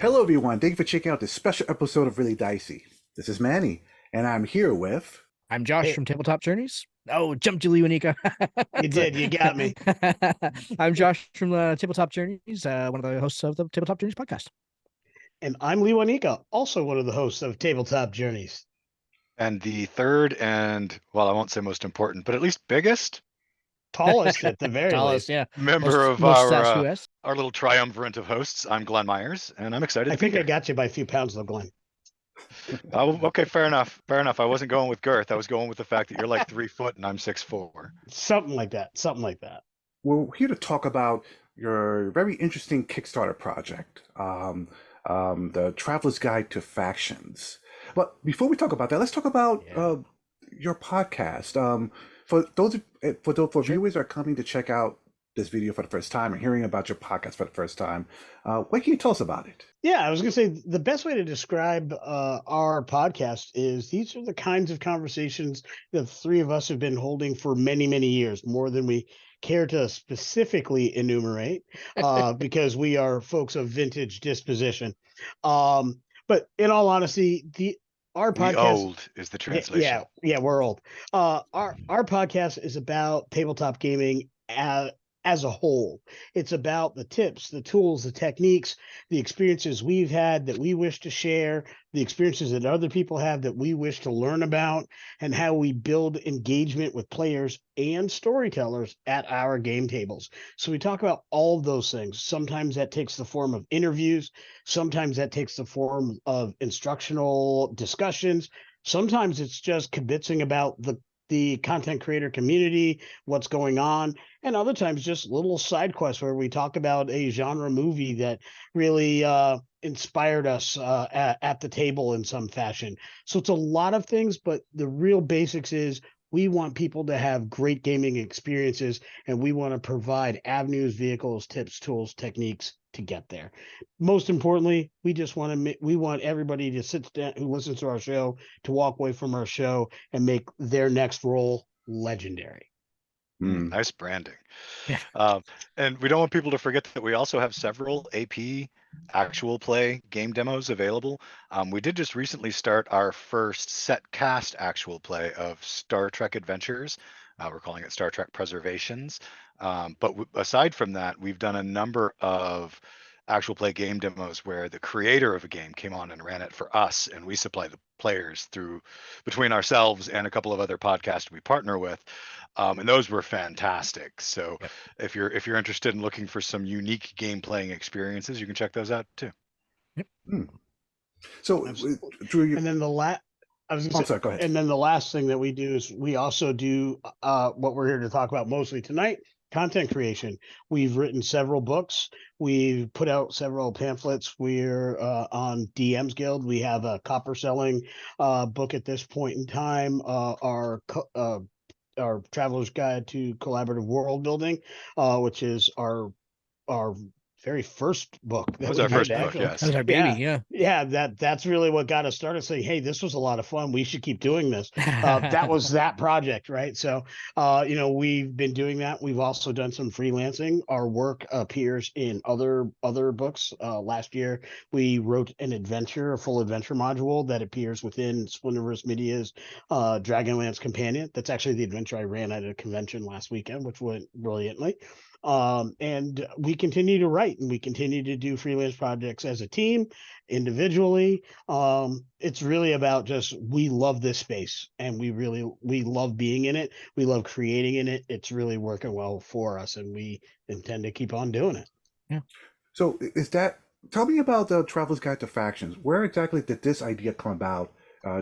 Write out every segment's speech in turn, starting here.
Hello, everyone. Thank you for checking out this special episode of Really Dicey. This is Manny, and I'm here with. I'm Josh Hey, from Tabletop Journeys. Oh, jumped you, Leonika. you did. You got me. I'm Josh from Tabletop Journeys, one of the hosts of the Tabletop Journeys podcast. And I'm Lee Wanika, also one of the hosts of Tabletop Journeys. And the third and, well, I won't say most important, but at least biggest Tallest at the very Tallest, least. yeah. member of most our little triumvirate of hosts. I'm Glenn Myers, and I'm excited I to be think I here. got you by a few pounds, though, Glenn. Okay, fair enough. Fair enough. I wasn't going with girth. I was going with the fact that you're like 3 foot and I'm 6'4". Something like that. Something like that. We're here to talk about your very interesting Kickstarter project, the Traveler's Guide to Factions. But before we talk about that, let's talk about your podcast. For viewers that are coming to check out this video for the first time and hearing about your podcast for the first time, what can you tell us about it? Yeah, I was going to say the best way to describe our podcast is these are the kinds of conversations that the three of us have been holding for many, many years, more than we care to specifically enumerate, because we are folks of vintage disposition. But in all honesty, our We podcast old is the translation. Yeah, we're old. Our podcast is about tabletop gaming as a whole. It's about the tips, the tools, the techniques, the experiences we've had that we wish to share, the experiences that other people have that we wish to learn about, and how we build engagement with players and storytellers at our game tables. So we talk about all of those things. Sometimes that takes the form of interviews. Sometimes that takes the form of instructional discussions. Sometimes it's just kibitzing about the content creator community, what's going on, and other times just little side quests where we talk about a genre movie that really inspired us at the table in some fashion. So it's a lot of things, but the real basics is we want people to have great gaming experiences, and we want to provide avenues, vehicles, tips, tools, techniques to get there. Most importantly, we want everybody to sit down who listens to our show to walk away from our show and make their next role legendary. Nice branding. Yeah. And we don't want people to forget that we also have several AP actual play game demos available. We did just recently start our first set cast actual play of Star Trek Adventures. We're calling it Star Trek Preservations. But aside from that, we've done a number of actual play game demos where the creator of a game came on and ran it for us, and we supply the players through between ourselves and a couple of other podcasts we partner with. And those were fantastic. So if you're interested in looking for some unique game playing experiences, you can check those out too. Yep. So, Drew, And then go ahead. And then the last thing that we do is we also do what we're here to talk about mostly tonight: content creation. We've written several books. We've put out several pamphlets. We're on DM's Guild. We have a copper selling book at this point in time. Our Traveler's Guide to Collaborative World Building, which is our very first book. That was our first book, yes. That was our baby, yeah. That's really what got us started, saying, hey, this was a lot of fun. We should keep doing this. That was that project, right? So, we've been doing that. We've also done some freelancing. Our work appears in other books. Last year, we wrote a full adventure module that appears within Splinterverse Media's Dragonlance Companion. That's actually the adventure I ran at a convention last weekend, which went brilliantly. And we continue to write, and we continue to do freelance projects as a team, individually. It's really about just, we love this space, and we love being in it. We love creating in it. It's really working well for us, and we intend to keep on doing it. Yeah. So tell me about the Traveler's Guide to Factions. Where exactly did this idea come about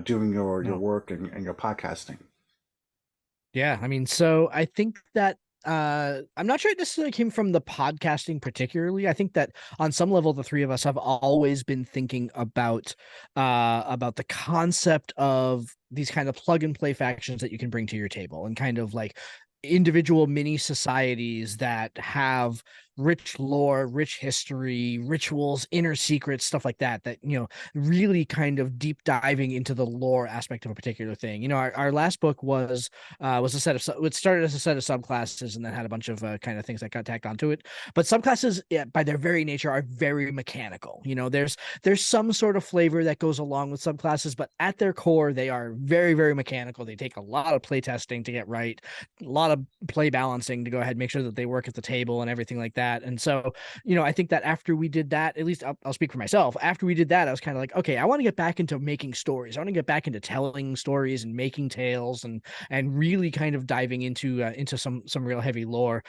doing your work and your podcasting? Yeah, I mean, so I think that I'm not sure it necessarily came from the podcasting particularly. I think that on some level, the three of us have always been thinking about the concept of these kind of plug and play factions that you can bring to your table, and kind of like individual mini societies that have rich lore, rich history, rituals, inner secrets, stuff like that, that, really kind of deep diving into the lore aspect of a particular thing. Our last book was a set of, it started as a set of subclasses and then had a bunch of kind of things that got tacked onto it. But subclasses, by their very nature, are very mechanical. There's some sort of flavor that goes along with subclasses, but at their core, they are very, very mechanical. They take a lot of play testing to get right, a lot of play balancing to go ahead and make sure that they work at the table and everything like that. And so, I think that after we did that, at least I'll speak for myself. After we did that, I was kind of like, okay, I want to get back into making stories. I want to get back into telling stories and making tales and really kind of diving into some real heavy lore,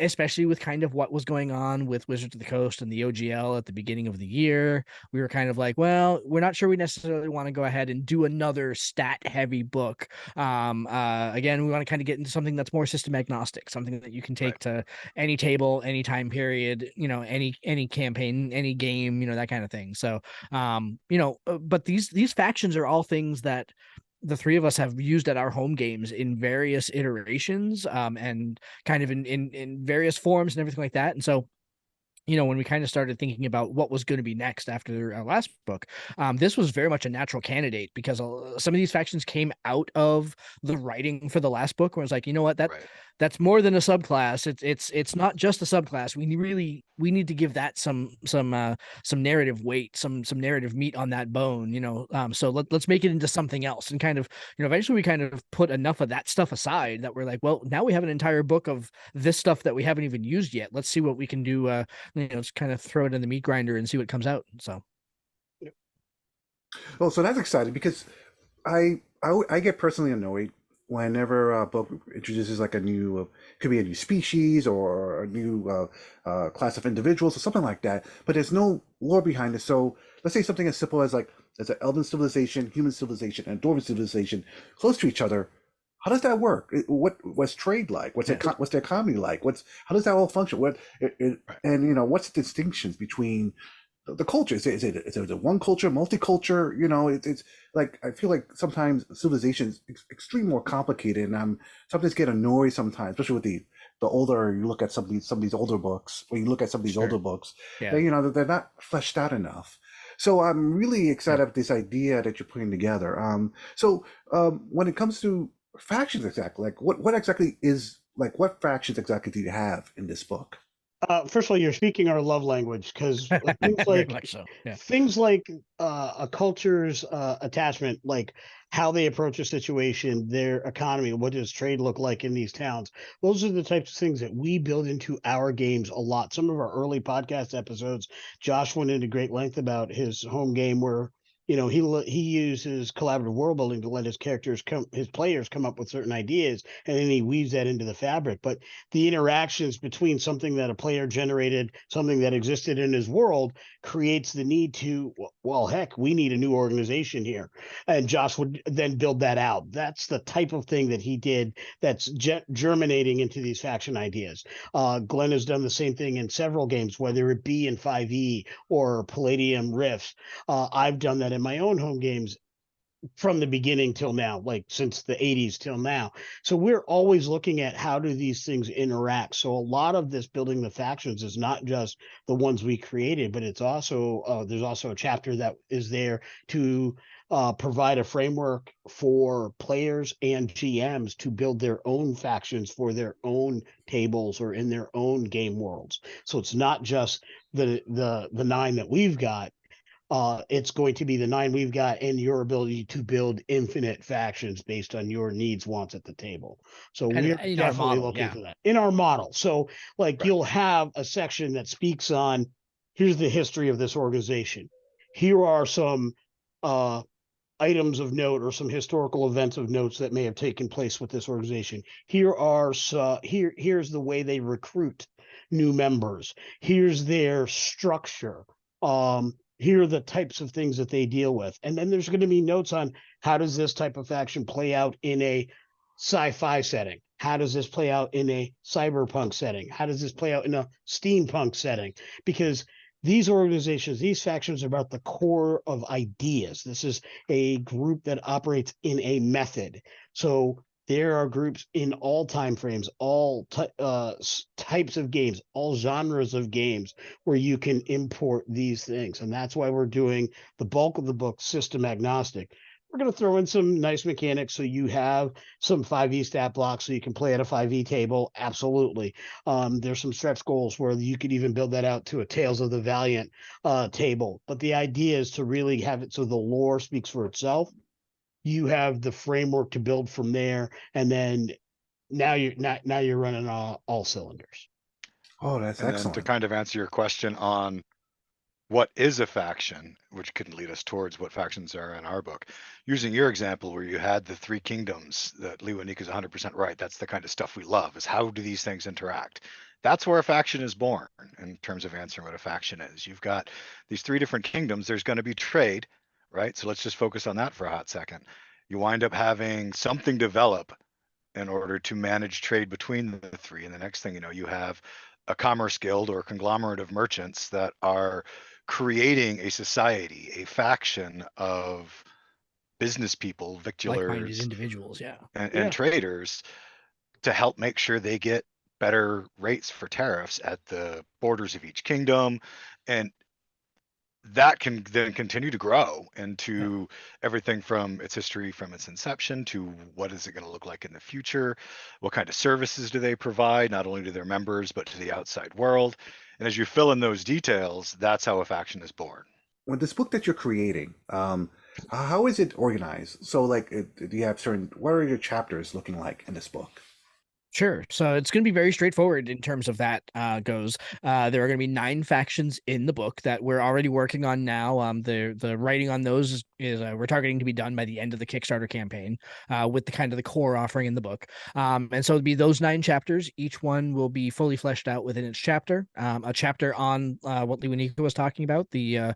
especially with kind of what was going on with Wizards of the Coast and the OGL at the beginning of the year. We were kind of like, well, we're not sure we necessarily want to go ahead and do another stat heavy book. Again, we want to kind of get into something that's more system agnostic, something that you can take to any table, any time period, any campaign, any game, that kind of thing. So, but these factions are all things that the three of us have used at our home games in various iterations, and kind of in various forms and everything like that. And so, when we kind of started thinking about what was going to be next after our last book, this was very much a natural candidate because some of these factions came out of the writing for the last book, where it's like, you know what, that's more than a subclass. It's not just a subclass. We need to give that some narrative weight, some narrative meat on that bone. So let's make it into something else, and kind of, eventually we kind of put enough of that stuff aside that we're like, well, now we have an entire book of this stuff that we haven't even used yet. Let's see what we can do. Just kind of throw it in the meat grinder and see what comes out. So, Oh, so that's exciting because I get personally annoyed whenever a book introduces like a new, could be a new species or a new class of individuals or something like that, but there's no lore behind it. So let's say something as simple as like there's an elven civilization, human civilization, and dwarven civilization close to each other. How does that work? What's trade like? What's the economy like? How does that all function? And what's the distinctions between the cultures? Is it one culture, multicultural? It's like I feel like sometimes civilization's extremely more complicated, and I'm sometimes get annoyed sometimes, especially with the older you look at some of these older books. When you look at some of these older books, they're not fleshed out enough. So I'm really excited about this idea that you're putting together. When it comes to factions, exactly, like what exactly is, like, what factions exactly do you have in this book? First of all, you're speaking our love language, because very much so. Yeah. things like a culture's attachment, like how they approach a situation, their economy, what does trade look like in these towns. Those are the types of things that we build into our games a lot. Some of our early podcast episodes, Josh went into great length about his home game where he uses collaborative world building to let his players come up with certain ideas, and then he weaves that into the fabric. But the interactions between something that a player generated, something that existed in his world, creates the need to, well, heck, we need a new organization here, and Josh would then build that out. That's the type of thing that he did that's germinating into these faction ideas. Glenn has done the same thing in several games, whether it be in 5e or Palladium Rifts. I've done that in my own home games from the beginning till now, like since the 80s till now. So we're always looking at how do these things interact. So a lot of this building the factions is not just the ones we created, but it's also there's also a chapter that is there to provide a framework for players and GMs to build their own factions for their own tables or in their own game worlds. So it's not just the 9 that we've got. It's going to be the 9 we've got and your ability to build infinite factions based on your needs, wants at the table. So we're definitely looking for that in our model. So you'll have a section that speaks on, here's the history of this organization. Here are some items of note or some historical events of notes that may have taken place with this organization. Here's the way they recruit new members. Here's their structure. Here are the types of things that they deal with. And then there's going to be notes on how does this type of faction play out in a sci-fi setting? How does this play out in a cyberpunk setting? How does this play out in a steampunk setting? Because these organizations, these factions are about the core of ideas. This is a group that operates in a method. So there are groups in all time frames, all types of games, all genres of games where you can import these things. And that's why we're doing the bulk of the book system agnostic. We're going to throw in some nice mechanics so you have some 5e stat blocks so you can play at a 5e table. Absolutely. There's some stretch goals where you could even build that out to a Tales of the Valiant table. But the idea is to really have it so the lore speaks for itself. You have the framework to build from there, and then now you're running all cylinders. Oh, that's And then to excellent. kind of answer your question on what is a faction, which could lead us towards what factions are in our book. Using your example where you had the three kingdoms, that Lewanik is 100% right. That's the kind of stuff we love, is how do these things interact? That's where a faction is born in terms of answering what a faction is. You've got these three different kingdoms. There's going to be trade, right? So let's just focus on that for a hot second. You wind up having something develop in order to manage trade between the three. And the next thing you know, you have a commerce guild or a conglomerate of merchants that are creating a society, a faction of business people, Like-minded victulars, individuals. Yeah. and traders to help make sure they get better rates for tariffs at the borders of each kingdom. And that can then continue to grow into everything from its history from its inception to what is it going to look like in the future, what kind of services do they provide not only to their members but to the outside world. And as you fill in those details, that's how a faction is born. When this book that you're creating, how is it organized? So, like, do you have certain? What are your chapters looking like in this book? Sure. So it's going to be very straightforward in terms of that goes. There are going to be 9 factions in the book that we're already working on now. The writing on those is we're targeting to be done by the end of the Kickstarter campaign, with the kind of the core offering in the book. And so it'll be those 9 chapters. Each one will be fully fleshed out within its chapter. A chapter on what Lewanika was talking about, the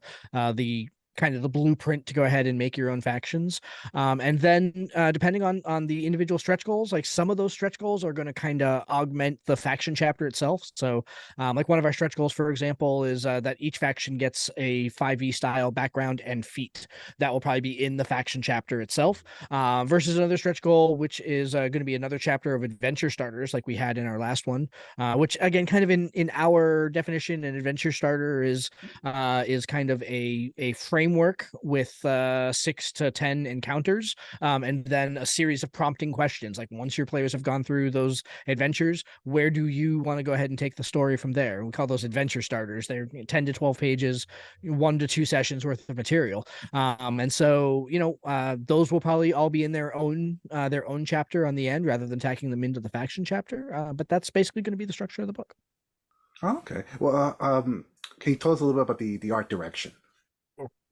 kind of the blueprint to go ahead and make your own factions. And then depending on the individual stretch goals, like some of those stretch goals are going to kind of augment the faction chapter itself. So like one of our stretch goals, for example, is that each faction gets a 5e style background and feat. That will probably be in the faction chapter itself, versus another stretch goal, which is going to be another chapter of adventure starters like we had in our last one, which again, kind of in our definition, an adventure starter is kind of a framework with 6 to 10 encounters, and then a series of prompting questions. Like once your players have gone through those adventures, where do you want to go ahead and take the story from there? We call those adventure starters. They're 10 to 12 pages, 1 to 2 sessions worth of material. And so, those will probably all be in their own chapter on the end rather than tacking them into the faction chapter. But that's basically going to be the structure of the book. Oh, okay. Well, can you tell us a little bit about the art direction?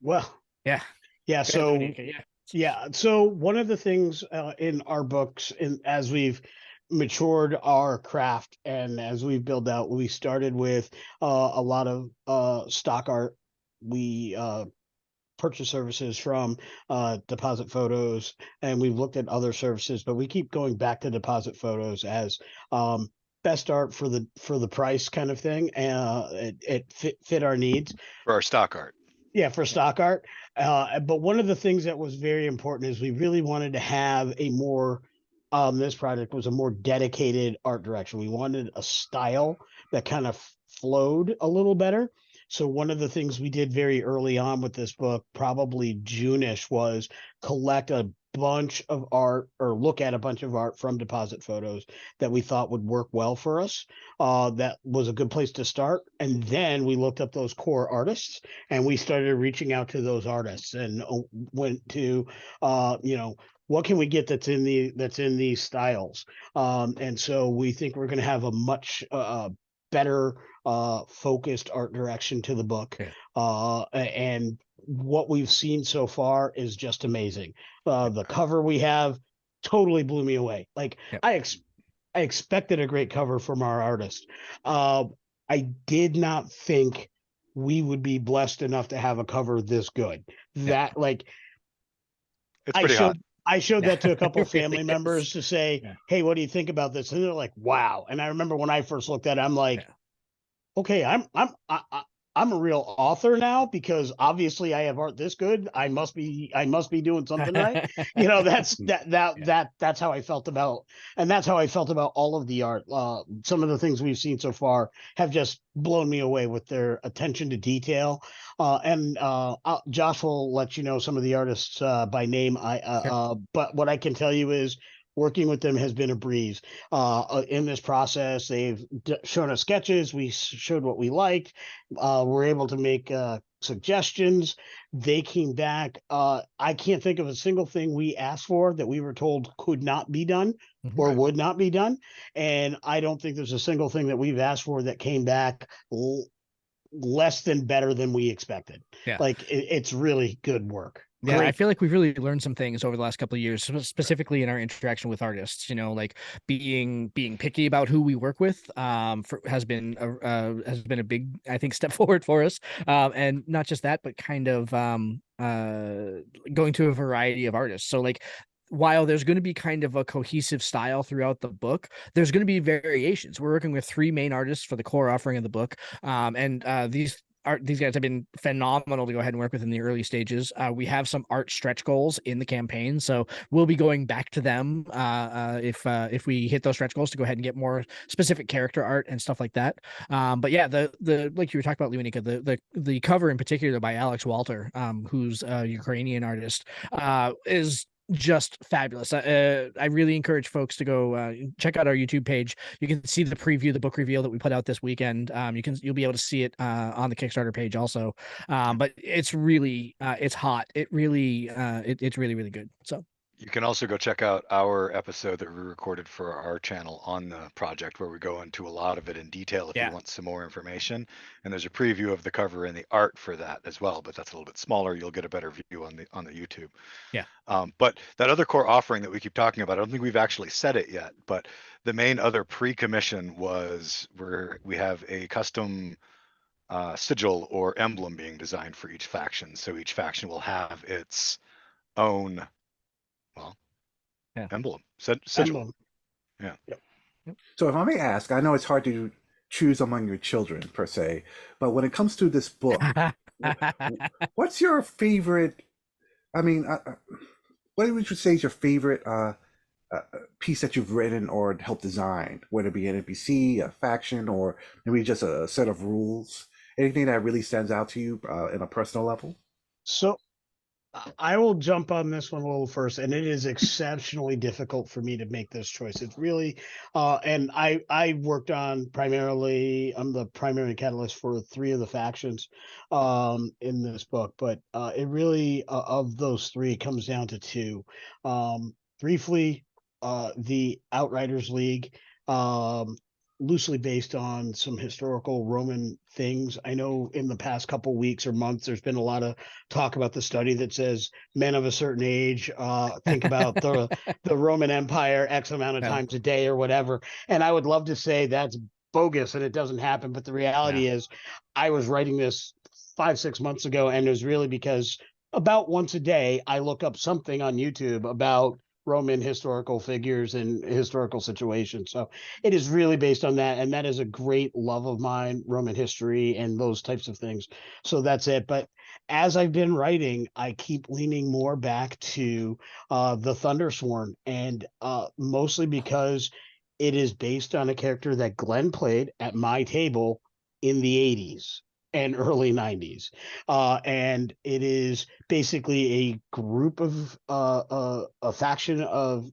Well, yeah. So one of the things in our books, as we've matured our craft and as we've built out, we started with a lot of stock art. We purchase services from Deposit Photos, and we've looked at other services, but we keep going back to Deposit Photos as best art for the price kind of thing. It fit our needs For our stock art. Yeah, for stock art. But one of the things that was very important is we really wanted to have a more, this project was a more dedicated art direction. We wanted a style that kind of flowed a little better. So one of the things we did very early on with this book, probably June-ish, was collect a bunch of art or look at a bunch of art from Deposit Photos that we thought would work well for us. That was a good place to start. And then we looked up those core artists and we started reaching out to those artists and went to, what can we get that's in these styles? And so we think we're going to have a much better focused art direction to the book. Yeah. And what we've seen so far is just amazing. The cover we have totally blew me away. Like I expected a great cover from our artist. I did not think we would be blessed enough to have a cover this good. That like it's pretty hot. I showed that to a couple of It really family is. members to say, hey, what do you think about this? And they're like, wow. And I remember when I first looked at it, I'm like, okay, I'm I'm a real author now, because obviously I have art this good. I must be doing something right. That's that's how I felt about, and that's how I felt about all of the art. Some of the things we've seen so far have just blown me away with their attention to detail. And Josh will let you know some of the artists by name. But what I can tell you is, working with them has been a breeze. In this process, they've shown us sketches. We showed what we liked. We're able to make suggestions. They came back. I can't think of a single thing we asked for that we were told could not be done or would not be done. And I don't think there's a single thing that we've asked for that came back less than better than we expected. Yeah. Like it's really good work. Yeah, Great. I feel like we've really learned some things over the last couple of years, specifically in our interaction with artists. Like being picky about who we work with, has been a big, I think, step forward for us. And not just that, but kind of going to a variety of artists. So like, while there's going to be kind of a cohesive style throughout the book, there's going to be variations. We're working with 3 main artists for the core offering of the book, and these guys have been phenomenal to go ahead and work with in the early stages. We have some art stretch goals in the campaign, so we'll be going back to them if we hit those stretch goals, to go ahead and get more specific character art and stuff like that. But yeah, the like you were talking about, Leonika, the cover in particular by Alex Walter, who's a Ukrainian artist, is just fabulous. I really encourage folks to go check out our YouTube page. You can see the preview, the book reveal that we put out this weekend. You'll be able to see it on the Kickstarter page also. But it's really it's hot. It's really really good. So You can also go check out our episode that we recorded for our channel on the project, where we go into a lot of it in detail if you want some more information. And there's a preview of the cover and the art for that as well, but that's a little bit smaller. You'll get a better view on the YouTube. Yeah. But that other core offering that we keep talking about, I don't think we've actually said it yet, but the main other pre-commission was where we have a custom sigil or emblem being designed for each faction. So each faction will have its own emblem, sigil. Emblem. Yeah. Yep. So if I may ask, I know it's hard to choose among your children per se, but when it comes to this book, what's your favorite? I mean, what would you say is your favorite piece that you've written or helped design, whether it be an NPC, a faction, or maybe just a set of rules? Anything that really stands out to you in a personal level? So I will jump on this one a little first, and it is exceptionally difficult for me to make this choice. It's really, and I worked on primarily, I'm the primary catalyst for 3 of the factions in this book, but it really, of those 3, comes down to 2. Briefly, the Outriders League, loosely based on some historical Roman things. I know in the past couple weeks or months, there's been a lot of talk about the study that says men of a certain age think about the Roman Empire X amount of times a day or whatever. And I would love to say that's bogus and it doesn't happen. But the reality is I was writing this 5-6 months ago, and it was really because about once a day, I look up something on YouTube about Roman historical figures and historical situations. So it is really based on that. And that is a great love of mine, Roman history and those types of things. So that's it. But as I've been writing, I keep leaning more back to the Thundersworn, and mostly because it is based on a character that Glenn played at my table in the 80s and early 90s. And it is basically a group of a faction of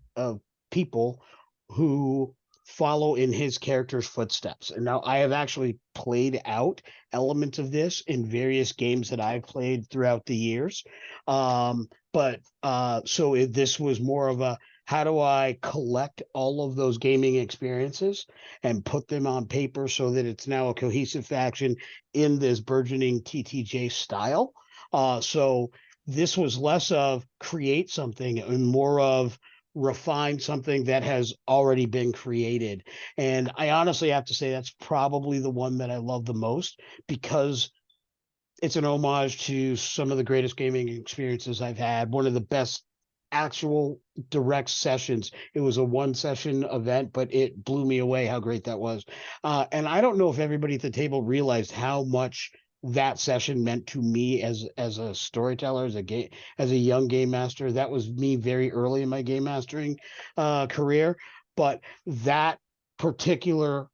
people who follow in his character's footsteps. And now I have actually played out elements of this in various games that I've played throughout the years. This was more of a, how do I collect all of those gaming experiences and put them on paper so that it's now a cohesive faction in this burgeoning TTJ style? So this was less of create something and more of refine something that has already been created. And I honestly have to say that's probably the one that I love the most, because it's an homage to some of the greatest gaming experiences I've had. One of the best actual direct sessions. It was a 1-session event, but it blew me away how great that was. And I don't know if everybody at the table realized how much that session meant to me as a storyteller, as a young game master. That was me very early in my game mastering career. But that particular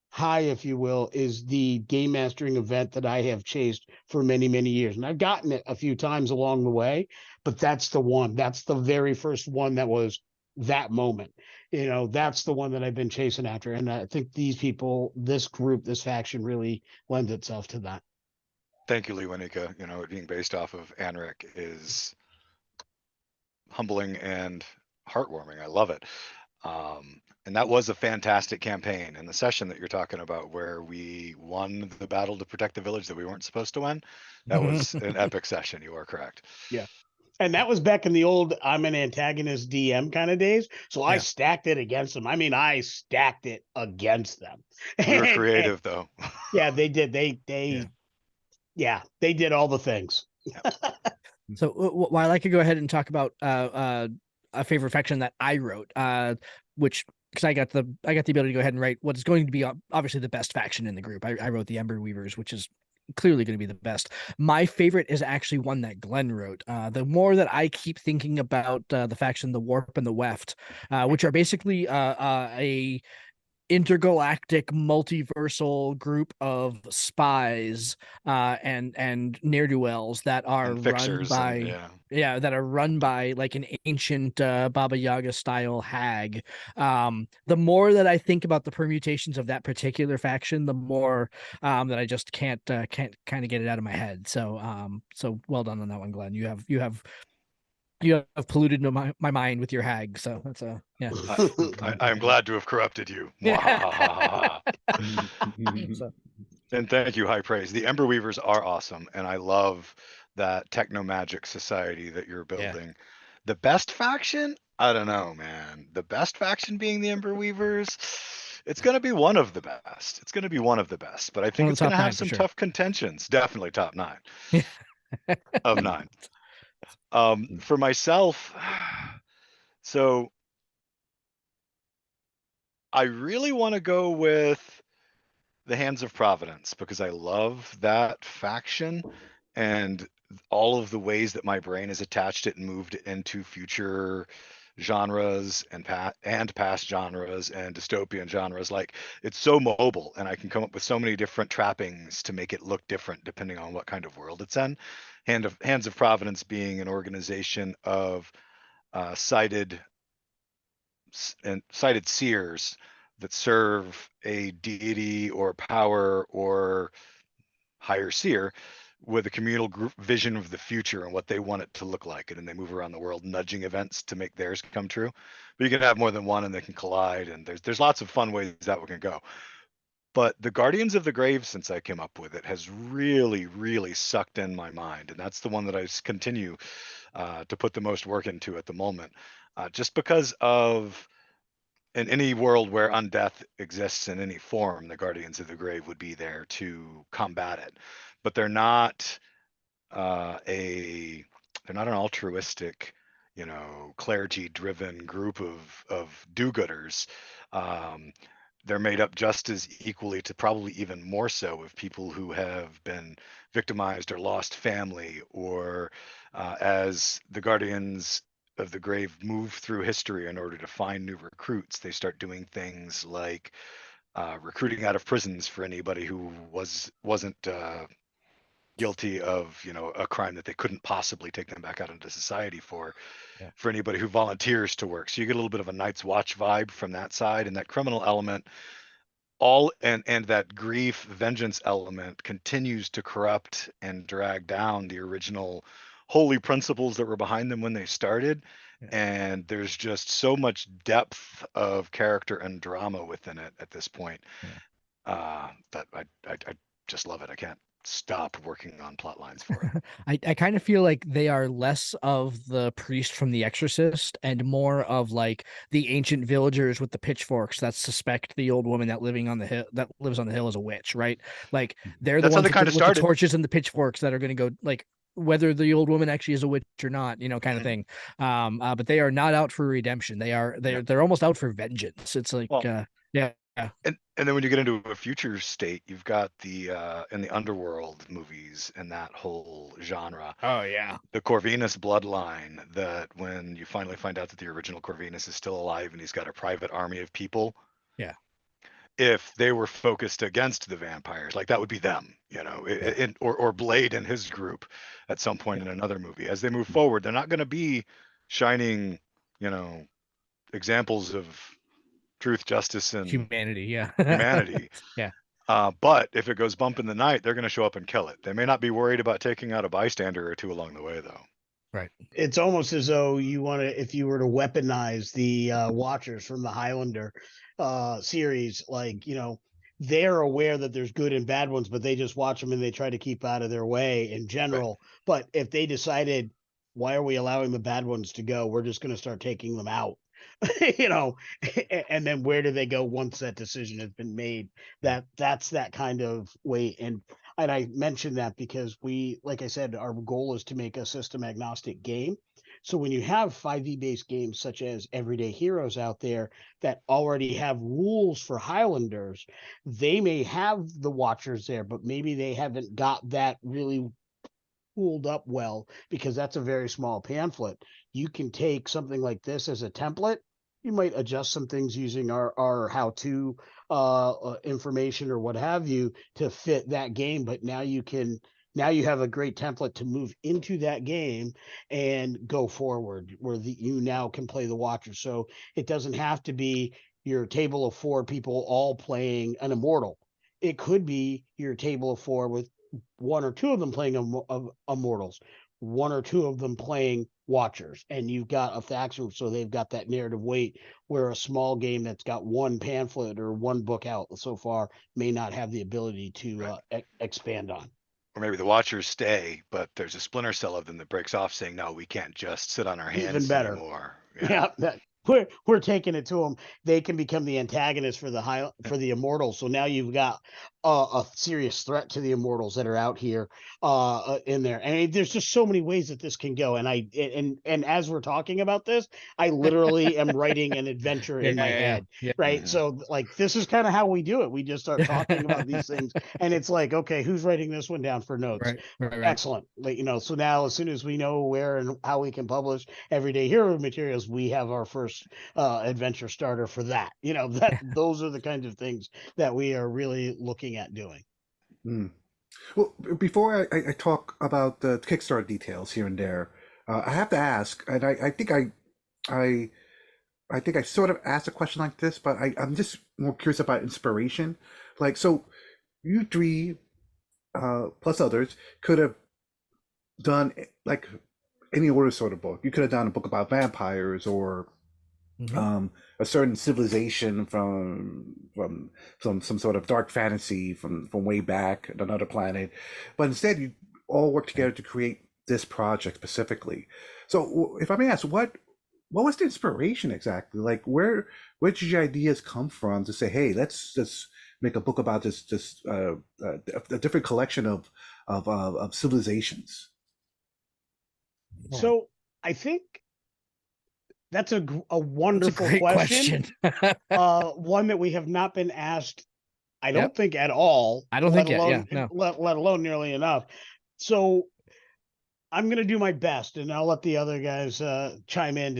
high, if you will, is the game mastering event that I have chased for many, many years. And I've gotten it a few times along the way, but that's the one. That's the very first one that was that moment. That's the one that I've been chasing after. And I think these people, this group, this faction really lends itself to that. Thank you, Lee Winika. It being based off of Anric is humbling and heartwarming. I love it. And that was a fantastic campaign. And the session that you're talking about where we won the battle to protect the village that we weren't supposed to win, that was an epic session. You are correct. Yeah. And that was back in the old I'm an antagonist DM kind of days. So I stacked it against them. I mean, I stacked it against them. We were creative though. Yeah, they did. They did all the things. So while I could go ahead and talk about a favorite faction that I wrote, which because I got the ability to go ahead and write what is going to be obviously the best faction in the group. I wrote the Ember Weavers, which is clearly going to be the best. My favorite is actually one that Glenn wrote. The more that I keep thinking about the faction, the Warp and the Weft, which are basically a intergalactic multiversal group of spies and ne'er-do-wells that are run by that are run by like an ancient Baba Yaga style hag. The more that I think about the permutations of that particular faction, the more that I just can't kind of get it out of my head. So well done on that one, Glenn. You have polluted my mind with your hag, so that's yeah. I'm glad to have corrupted you. And thank you, high praise. The Ember Weavers are awesome, and I love that techno magic society that you're building. The best faction, I don't know, man. The best faction being the Ember Weavers, it's going to be one of the best. It's going to be one of the best, but I think it's going to have some tough contentions. Definitely top 9 of 9. For myself, so I really want to go with the Hands of Providence because I love that faction and all of the ways that my brain has attached it and moved it into future genres and past genres and dystopian genres. Like, it's so mobile and I can come up with so many different trappings to make it look different depending on what kind of world it's in. Hands of Providence being an organization of sighted seers that serve a deity or power or higher seer with a communal group vision of the future and what they want it to look like. And then they move around the world nudging events to make theirs come true. But you can have more than one and they can collide. And there's lots of fun ways that one can go. But the Guardians of the Grave, since I came up with it, has really, really sucked in my mind. And that's the one that I continue to put the most work into at the moment. Just because of, in any world where undeath exists in any form, the Guardians of the Grave would be there to combat it. But they're not they're not an altruistic, clergy-driven group of do-gooders. They're made up just as equally to probably even more so of people who have been victimized or lost family, or as the Guardians of the Grave move through history in order to find new recruits, they start doing things like recruiting out of prisons for anybody who wasn't guilty of a crime that they couldn't possibly take them back out into society for anybody who volunteers to work. So you get a little bit of a Night's Watch vibe from that side, and that criminal element and that grief vengeance element continues to corrupt and drag down the original holy principles that were behind them when they started. And there's just so much depth of character and drama within it at this point that I just love it. I can't stop working on plot lines for it. I kind of feel like they are less of the priest from The Exorcist and more of like the ancient villagers with the pitchforks that suspect the old woman that lives on the hill as a witch, right? Like they're the ones with the torches and the pitchforks that are going to go like whether the old woman actually is a witch or not, kind of thing. But they are not out for redemption. They're almost out for vengeance. It's like And then when you get into a future state, you've got the in the underworld movies and that whole genre, Oh yeah. the Corvinus bloodline, that when you finally find out that the original Corvinus is still alive and he's got a private army of people. Yeah. If they were focused against the vampires, like that would be them, you know, or Blade and his group at some point in another movie. As they move forward, they're not going to be shining, you know, examples of truth, justice, and Humanity. Yeah. humanity. Yeah. But if it goes bump in the night, they're going to show up and kill it. They may not be worried about taking out a bystander or two along the way, though. Right. It's almost as though you want to, if you were to weaponize the Watchers from the Highlander series, like, you know, they're aware that there's good and bad ones, but they just watch them and they try to keep out of their way in general. Right. But if they decided, why are we allowing the bad ones to go? We're just going to start taking them out. You know, and then where do they go once that decision has been made? That's that kind of way. And I mentioned that because we, like I said, our goal is to make a system agnostic game. So when you have 5e based games such as Everyday Heroes out there that already have rules for Highlanders, they may have the Watchers there, but maybe they haven't got that really pulled up well because that's a very small pamphlet. You can take something like this as a template. You might adjust some things using our how-to information or what have you to fit that game, but now you have a great template to move into that game and go forward where you now can play the Watcher. So it doesn't have to be your table of 4 people all playing an immortal. It could be your table of 4 with 1 or 2 of them playing immortals, 1 or 2 of them playing Watchers, and you've got a faction, so they've got that narrative weight, where a small game that's got 1 pamphlet or 1 book out so far may not have the ability to expand on. Or maybe the Watchers stay, but there's a splinter cell of them that breaks off saying, no, we can't just sit on our hands Even better. anymore. Yeah, we're taking it to them. They can become the antagonist for the Immortals. So now you've got a serious threat to the Immortals that are out here in there. And there's just so many ways that this can go. And as we're talking about this, I literally am writing an adventure in my head. Yeah. Right. Mm-hmm. So like this is kind of how we do it. We just start talking about these things, and it's like, okay, who's writing this one down for notes? Right. Excellent. Like, you know, so now as soon as we know where and how we can publish Everyday Hero materials, we have our first adventure starter for that. You know, those are the kinds of things that we are really looking at doing. Well, before I talk about the Kickstarter details here and there, I have to ask, and I think I sort of asked a question like this, but I'm just more curious about inspiration. Like, so you 3 plus others could have done like any order sort of book. You could have done a book about vampires or a certain civilization from some sort of dark fantasy from way back at another planet, but instead you all work together to create this project specifically. So if I may ask, what was the inspiration exactly? Like where did your ideas come from to say, hey, let's just make a book about this a different collection of civilizations? So I think that's a wonderful question. One that we have not been asked, I don't think at all. I don't think let alone nearly enough. So I'm going to do my best, and I'll let the other guys chime in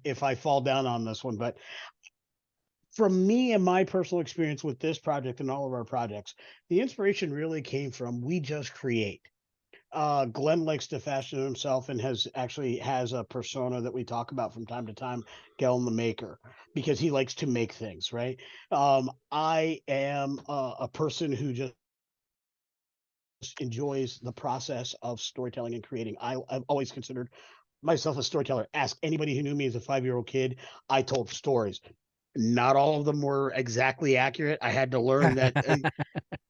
if I fall down on this one. But from me and my personal experience with this project and all of our projects, the inspiration really came from we just create. Glenn likes to fashion himself and has a persona that we talk about from time to time, Glenn the Maker, because he likes to make things, right? I am a person who just enjoys the process of storytelling and creating. I've always considered myself a storyteller. Ask anybody who knew me as a 5-year-old kid. I told stories. Not all of them were exactly accurate. I had to learn that.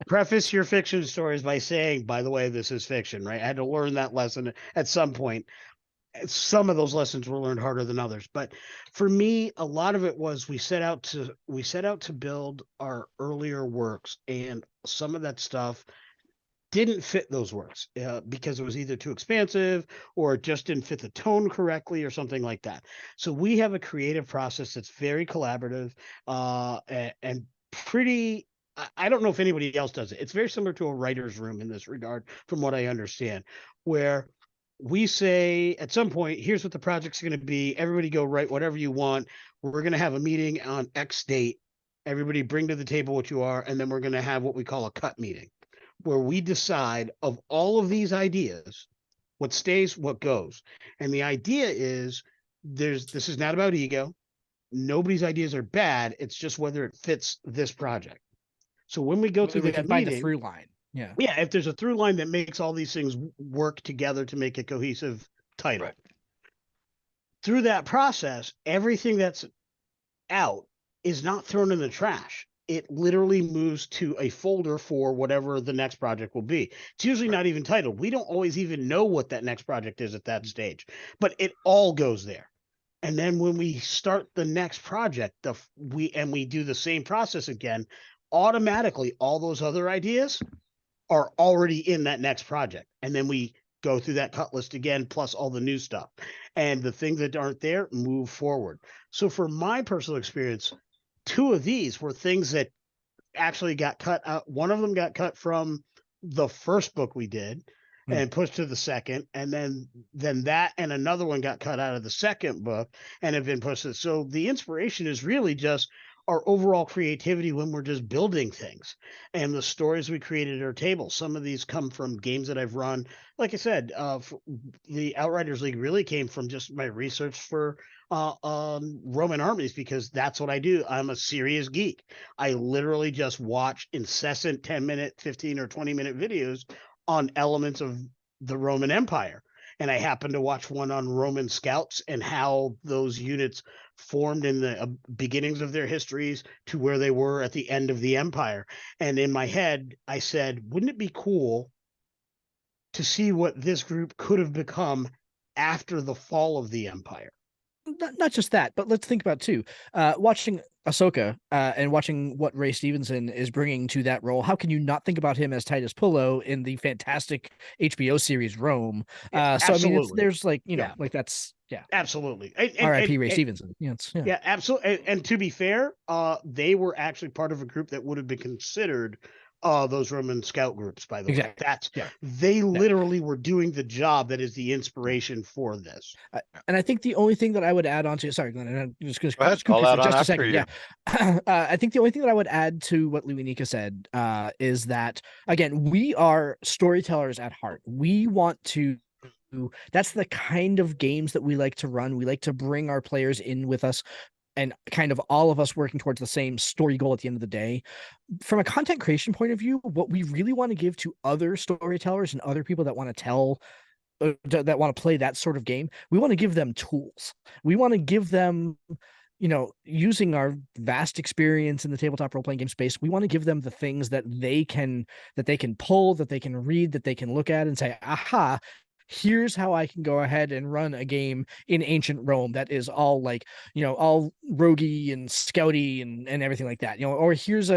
Preface your fiction stories by saying, by the way, this is fiction, right? I had to learn that lesson at some point. Some of those lessons were learned harder than others, but for me, a lot of it was we set out to build our earlier works, and some of that stuff didn't fit those works because it was either too expansive or it just didn't fit the tone correctly or something like that. So we have a creative process that's very collaborative, and pretty. I don't know if anybody else does it. It's very similar to a writer's room in this regard, from what I understand, where we say at some point, here's what the project's going to be. Everybody go write whatever you want. We're going to have a meeting on X date. Everybody bring to the table what you are, and then we're going to have what we call a cut meeting, where we decide of all of these ideas, what stays, what goes. And the idea is this is not about ego. Nobody's ideas are bad. It's just whether it fits this project. So when we go through We that can find a meeting, through line. Yeah. yeah, if there's a through line that makes all these things work together to make a cohesive title. Right. Through that process, everything that's out is not thrown in the trash. It literally moves to a folder for whatever the next project will be. It's usually not even titled. We don't always even know what that next project is at that stage, but it all goes there. And then when we start the next project, we do the same process again, automatically all those other ideas are already in that next project. And then we go through that cut list again, plus all the new stuff. And the things that aren't there move forward. So for my personal experience, 2 of these were things that actually got cut out. One of them got cut from the first book we did and pushed to the second, and then that and another one got cut out of the second book and have been pushed. So the inspiration is really just our overall creativity when we're just building things and the stories we created at our table. Some of these come from games that I've run. Like I said, the Outriders League really came from just my research for Roman armies, because that's what I do. I'm a serious geek. I literally just watch incessant 10-minute, 15 or 20-minute videos on elements of the Roman Empire. And I happened to watch one on Roman scouts and how those units formed in the beginnings of their histories to where they were at the end of the empire. And in my head, I said, wouldn't it be cool to see what this group could have become after the fall of the empire? Not just that, but let's think about too. Watching Ahsoka and watching what Ray Stevenson is bringing to that role, how can you not think about him as Titus Pullo in the fantastic HBO series Rome? So I mean, there's like like that's absolutely. R.I.P. Ray Stevenson. Yeah, absolutely. And to be fair, they were actually part of a group that would have been considered those Roman scout groups, by the way. That's they literally were doing the job that is the inspiration for this. And I think the only thing that I would add on to, sorry, Glenn, I'm just going to call out just a second. Yeah. I think the only thing that I would add to what Louis Nika said is that, again, we are storytellers at heart. We want to, that's the kind of games that we like to run. We like to bring our players in with us, and kind of all of us working towards the same story goal at the end of the day. From a content creation point of view, what we really want to give to other storytellers and other people that want to tell, that want to play that sort of game, we want to give them tools. We want to give them, using our vast experience in the tabletop role-playing game space, we want to give them the things that they can pull, that they can read, that they can look at and say, aha, here's how I can go ahead and run a game in ancient Rome that is all like, all roguey and scouty and everything like that, or here's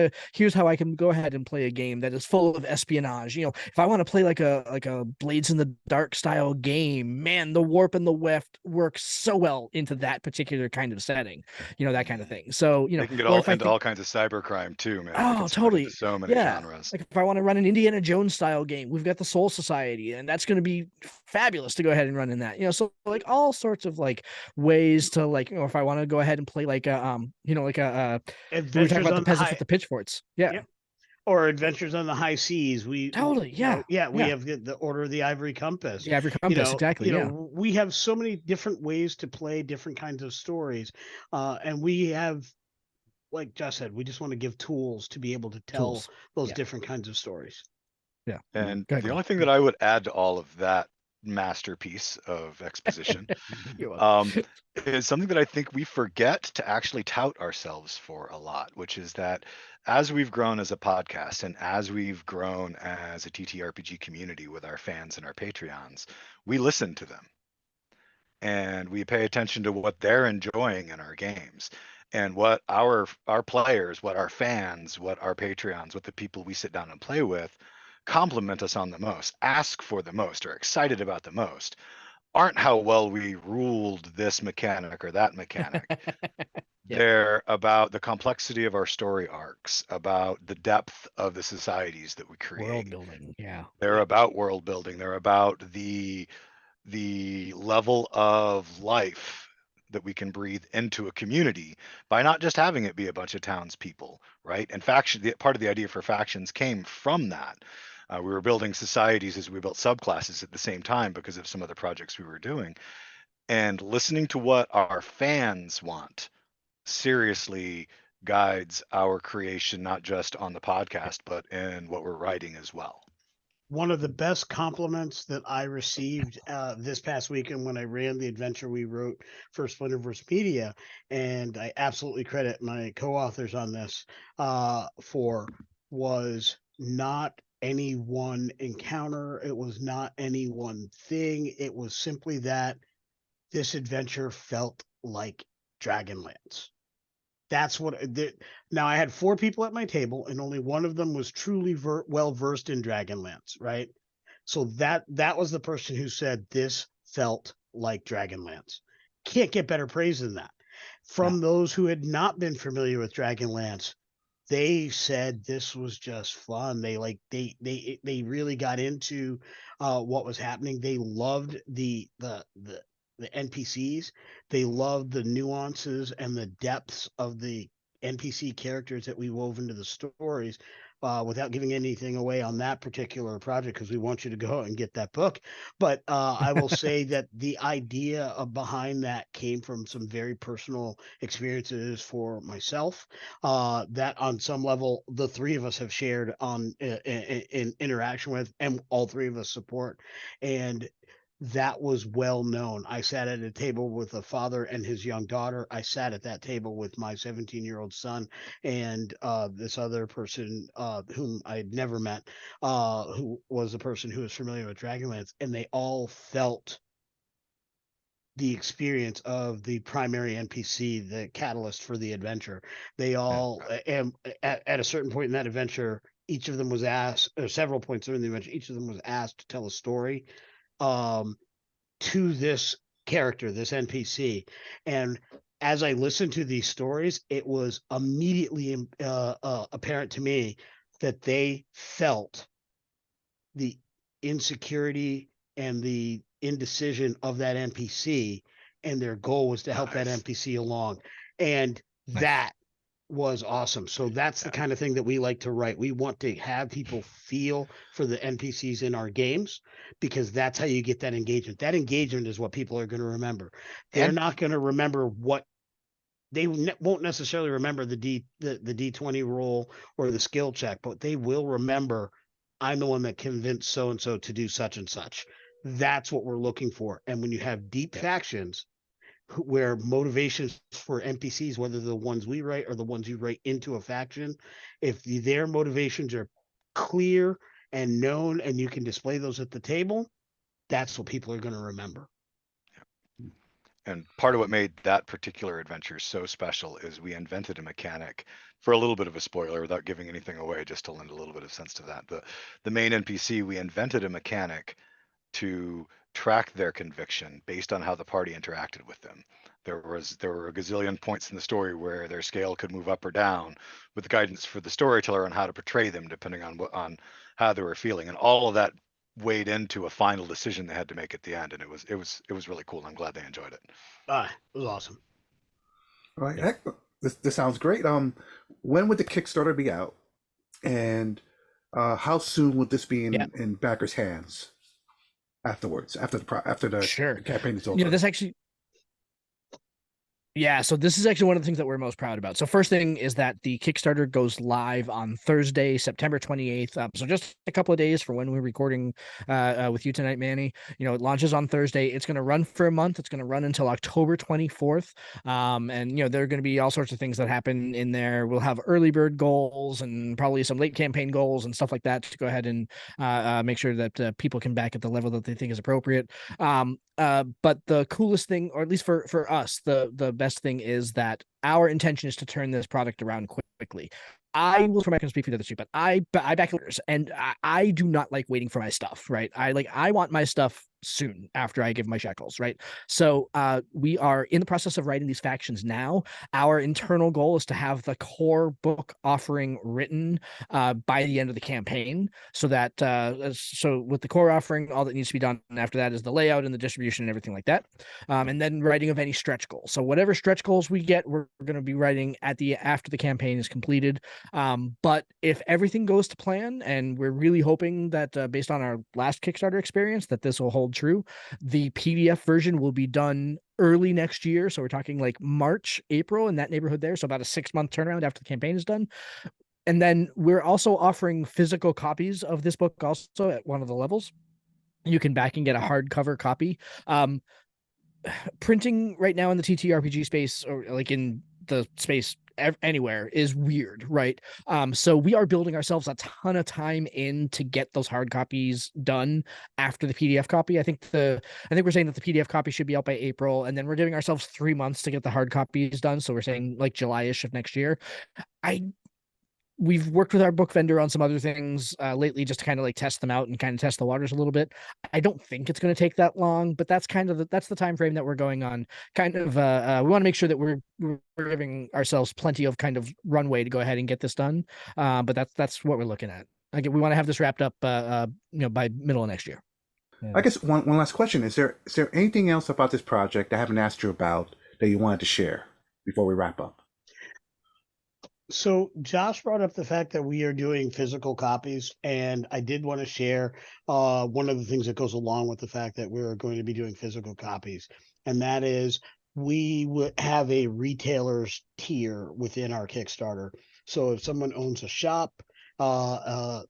how I can go ahead and play a game that is full of espionage. If I want to play like a Blades in the Dark style game, man, the warp and the weft works so well into that particular kind of setting, that kind of thing. So, they can get all kinds of cybercrime too, man. Oh, totally. So many genres. Like if I want to run an Indiana Jones style game, we've got the Soul Society, and that's going to be fabulous to go ahead and run in that. So like all sorts of like ways to like, if I want to go ahead and play like a we were talking about the peasants with the pitchforks. Yeah. Or Adventures on the High Seas. We totally, we have the Order of the Ivory Compass. The Ivory Compass, exactly. We have so many different ways to play different kinds of stories, and we have, like Josh said, we just want to give tools to be able to tell those different kinds of stories. Yeah. And the only thing that I would add to all of that masterpiece of exposition is something that I think we forget to actually tout ourselves for a lot, which is that as we've grown as a podcast and as we've grown as a TTRPG community with our fans and our Patreons, we listen to them and we pay attention to what they're enjoying in our games and what our players, what our fans, what our Patreons, what the people we sit down and play with compliment us on the most, ask for the most, are excited about the most, aren't how well we ruled this mechanic or that mechanic. They're about the complexity of our story arcs, about the depth of the societies that we create. World building. Yeah. They're about world building. They're about the level of life that we can breathe into a community by not just having it be a bunch of townspeople, right? And part of the idea for factions came from that. We were building societies as we built subclasses at the same time because of some of the projects we were doing. And listening to what our fans want seriously guides our creation, not just on the podcast, but in what we're writing as well. One of the best compliments that I received this past weekend when I ran the adventure we wrote for Splinterverse Media, and I absolutely credit my co-authors on this, was not any one encounter. It was not any one thing. It was simply that this adventure felt like Dragonlance. That's what now I had 4 people at my table and only one of them was truly well versed in Dragonlance, right? So that was the person who said this felt like Dragonlance. Can't get better praise than that. From those who had not been familiar with Dragonlance, they said this was just fun. They really got into what was happening. They loved the NPCs. They loved the nuances and the depths of the NPC characters that we wove into the stories. Without giving anything away on that particular project, because we want you to go out and get that book. But I will say that the idea behind that came from some very personal experiences for myself that on some level the 3 of us have shared on in interaction with, and all 3 of us support. And that was well known. I sat at a table with a father and his young daughter. I sat at that table with my 17-year-old son and this other person whom I'd never met, who was a person who was familiar with Dragonlance, and they all felt the experience of the primary NPC, the catalyst for the adventure. They all, and at a certain point in that adventure, each of them was asked, or several points during the adventure, each of them was asked to tell a story to this character, this NPC. And as I listened to these stories, it was immediately apparent to me that they felt the insecurity and the indecision of that NPC, and their goal was to help that NPC along. And that was awesome. So that's the kind of thing that we like to write. We want to have people feel for the NPCs in our games, because that's how you get that engagement. That engagement is what people are going to remember. They're not going to remember what they won't necessarily remember the D20 roll or the skill check, but they will remember, I'm the one that convinced so and so to do such and such. That's what we're looking for. And when you have deep factions where motivations for NPCs, whether the ones we write or the ones you write into a faction, if their motivations are clear and known and you can display those at the table, that's what people are going to remember. And part of what made that particular adventure so special is we invented a mechanic, for a little bit of a spoiler without giving anything away, just to lend a little bit of sense to that. The main NPC, we invented a mechanic to track their conviction based on how the party interacted with them. There were a gazillion points in the story where their scale could move up or down, with guidance for the storyteller on how to portray them depending on how they were feeling, and all of that weighed into a final decision they had to make at the end. And it was really cool. I'm glad they enjoyed it. It was awesome. All right, heck, this sounds great. When would the Kickstarter be out, and how soon would this be in backers' hands? Afterwards, after the campaign is over. This actually. Yeah, so this is actually one of the things that we're most proud about. So first thing is that the Kickstarter goes live on Thursday, September 28th. So just a couple of days from when we're recording with you tonight, Manny. It launches on Thursday. It's going to run for a month. It's going to run until October 24th. And there are going to be all sorts of things that happen in there. We'll have early bird goals and probably some late campaign goals and stuff like that to go ahead and make sure that people can back at the level that they think is appropriate. But the coolest thing, or at least for us, the best thing is that our intention is to turn this product around quickly. I will for my can speak for the other two, but I back orders, and I do not like waiting for my stuff, right? I want my stuff soon after I give my shekels, right? So we are in the process of writing these factions now. Our internal goal is to have the core book offering written by the end of the campaign, so that so with the core offering, all that needs to be done after that is the layout and the distribution and everything like that, and then writing of any stretch goals. So whatever stretch goals we get, we're going to be writing at the after the campaign is completed. But if everything goes to plan, and we're really hoping that based on our last Kickstarter experience, that this will hold true, the PDF version will be done early next year. So we're talking like March, April, in that neighborhood there. So about a 6-month turnaround after the campaign is done. And then we're also offering physical copies of this book also at one of the levels. You can back and get a hardcover copy. Printing right now in the TTRPG space, or like in the space anywhere, is weird, right? So we are building ourselves a ton of time in to get those hard copies done after the PDF copy. I think we're saying that the PDF copy should be out by April, and then we're giving ourselves 3 months to get the hard copies done. So we're saying like July-ish of next year. We've worked with our book vendor on some other things lately, just to kind of like test them out and kind of test the waters a little bit. I don't think it's going to take that long, but that's kind of that's the time frame that we're going on. Kind of, we want to make sure that we're giving ourselves plenty of kind of runway to go ahead and get this done. But that's what we're looking at. Again, we want to have this wrapped up, by middle of next year. Yeah. I guess one last question: is there anything else about this project I haven't asked you about that you wanted to share before we wrap up? So Josh brought up the fact that we are doing physical copies, and I did want to share one of the things that goes along with the fact that we're going to be doing physical copies, and that is we would have a retailer's tier within our Kickstarter. So if someone owns a shop, a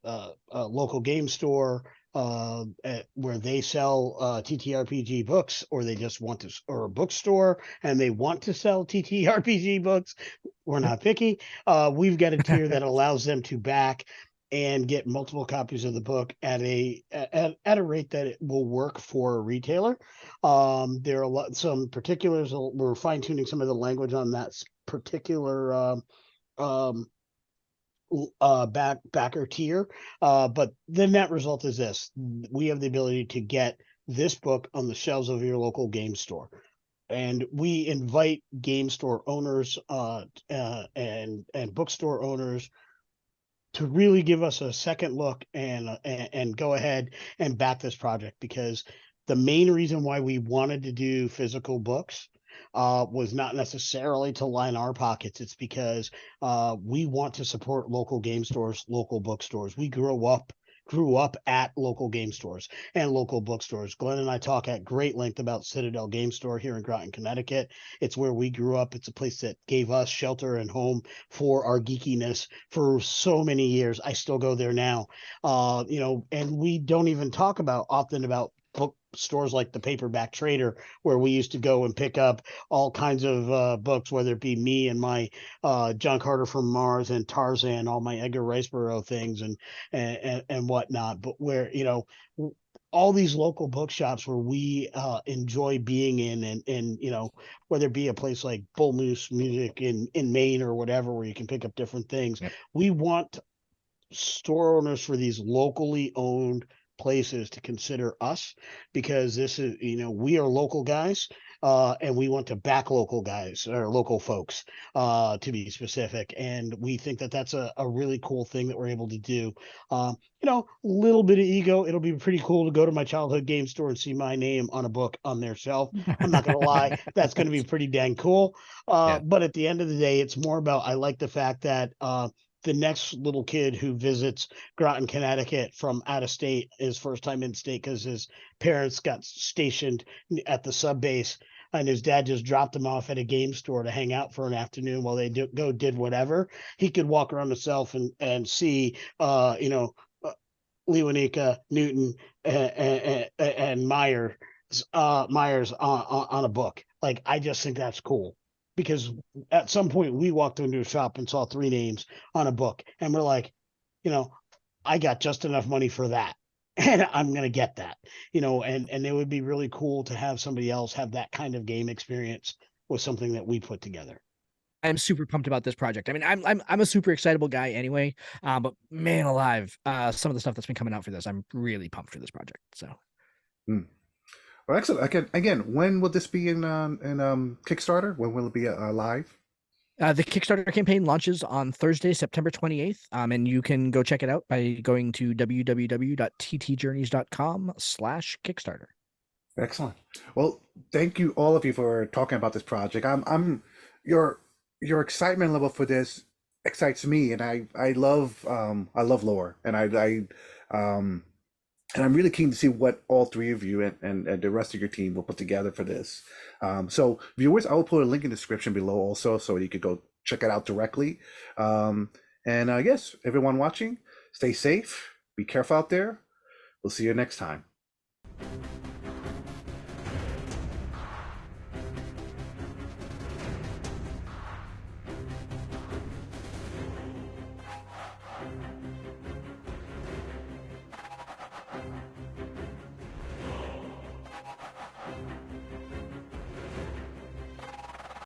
local game store, where they sell TTRPG books, or they just want to, or a bookstore and they want to sell TTRPG books, we're not picky. We've got a tier that allows them to back and get multiple copies of the book at a rate that it will work for a retailer. There are some particulars. We're fine tuning some of the language on that particular backer tier, but the net result is this: we have the ability to get this book on the shelves of your local game store, and we invite game store owners and bookstore owners to really give us a second look and go ahead and back this project, because the main reason why we wanted to do physical books was not necessarily to line our pockets. It's because we want to support local game stores, local bookstores. We grew up at local game stores and local bookstores. Glenn and I talk at great length about Citadel Game Store here in Groton, Connecticut. It's where we grew up. It's a place that gave us shelter and home for our geekiness for so many years. I still go there now. And we don't even talk often about bookstores like the Paperback Trader, where we used to go and pick up all kinds of books, whether it be me and my John Carter from Mars and Tarzan, all my Edgar Rice Burroughs things and whatnot. But where, all these local bookshops where we enjoy being in, and whether it be a place like Bull Moose Music in Maine or whatever, where you can pick up different things. Yep. We want store owners for these locally owned places to consider us, because this is, we are local guys, and we want to back local guys, or local folks, to be specific. And we think that that's a really cool thing that we're able to do. A little bit of ego. It'll be pretty cool to go to my childhood game store and see my name on a book on their shelf. I'm not going to lie. That's going to be pretty dang cool. But at the end of the day, it's more about, I like the fact that, the next little kid who visits Groton, Connecticut from out of state, his first time in state because his parents got stationed at the sub base, and his dad just dropped him off at a game store to hang out for an afternoon while they did whatever. He could walk around himself and see, Lewanika, Newton, and Myers on a book. Like, I just think that's cool. Because at some point we walked into a shop and saw 3 names on a book, and we're like, I got just enough money for that, and I'm going to get that, and it would be really cool to have somebody else have that kind of game experience with something that we put together. I'm super pumped about this project. I mean, I'm a super excitable guy anyway. But man alive, some of the stuff that's been coming out for this, I'm really pumped for this project. So. Hmm. Well, excellent. Again, when will this be in Kickstarter? When will it be live? The Kickstarter campaign launches on Thursday, September 28th, and you can go check it out by going to www.ttjourneys.com/Kickstarter. Excellent. Well, thank you all of you for talking about this project. Your excitement level for this excites me, and I love lore, and and I'm really keen to see what all three of you and the rest of your team will put together for this. So viewers, I will put a link in the description below also, so you could go check it out directly. And yes, everyone watching, stay safe, be careful out there. We'll see you next time.